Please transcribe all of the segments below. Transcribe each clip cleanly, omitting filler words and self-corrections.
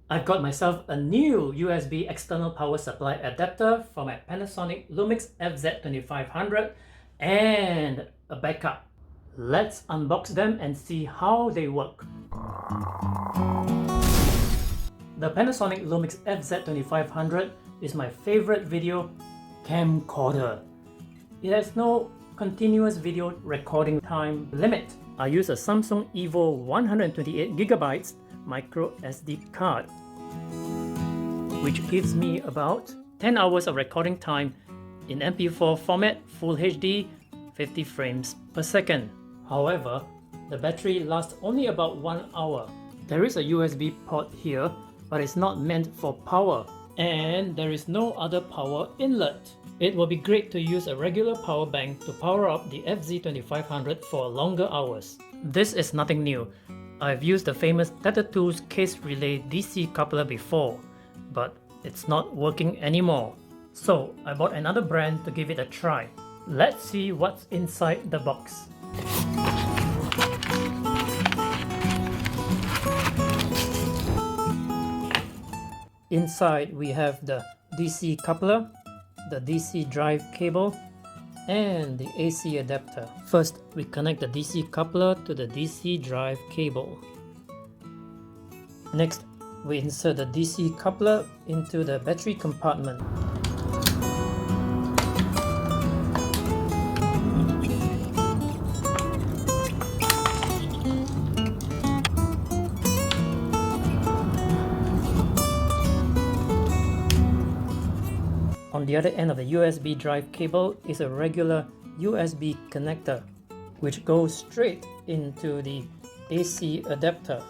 I've got myself a new USB external power supply adapter for my Panasonic Lumix FZ2500 and a backup. Let's unbox them and see how they work. The Panasonic Lumix FZ2500 is my favorite video camcorder. It has no continuous video recording time limit. I use a Samsung Evo 128GB micro SD card, which gives me about 10 hours of recording time in MP4 format, Full HD, 50 frames per second. However, the battery lasts only about 1 hour. There is a USB port here, but it's not meant for power, and there is no other power inlet. It will be great to use a regular power bank to power up the FZ2500 for longer hours. This is nothing new. I've used the famous Data Tools case relay DC coupler before, but it's not working anymore. So I bought another brand to give it a try. Let's see what's inside the box. Inside we have the DC coupler, the DC drive cable, and the AC adapter. First, we connect the DC coupler to the DC drive cable. Next, we insert the DC coupler into the battery compartment. On the other end of the USB drive cable is a regular USB connector, which goes straight into the AC adapter.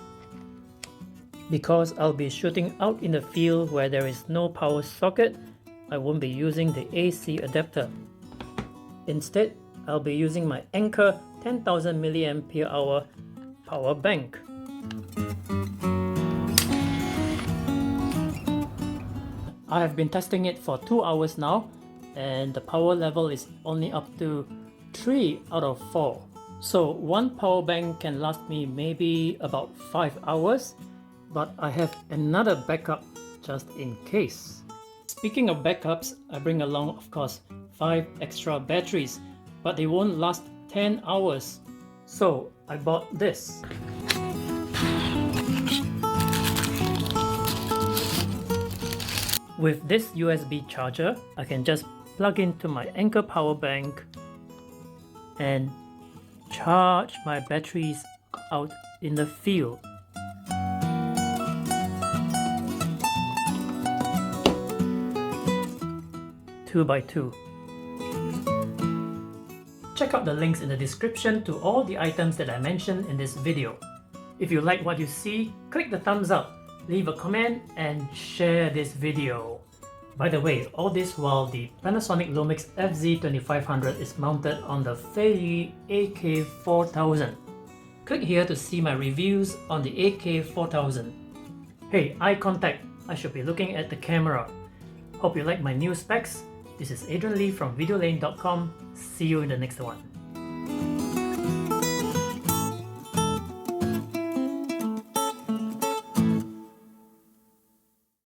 Because I'll be shooting out in the field where there is no power socket, I won't be using the AC adapter. Instead, I'll be using my Anker 10,000 mAh power bank. I have been testing it for 2 hours now, and the power level is only up to 3 out of 4. So one power bank can last me maybe about 5 hours, but I have another backup just in case. Speaking of backups, I bring along, of course, 5 extra batteries, but they won't last 10 hours. So I bought this. With this USB charger, I can just plug into my Anker power bank and charge my batteries out in the field. Two by two. Check out the links in the description to all the items that I mentioned in this video. If you like what you see, click the thumbs up, leave a comment, and share this video. By the way, all this while the Panasonic Lumix FZ2500 is mounted on the Feiyi AK4000. Click here to see my reviews on the AK4000. Hey, eye contact, I should be looking at the camera. Hope you like my new specs. This is Adrian Lee from videolane.com. See you in the next one.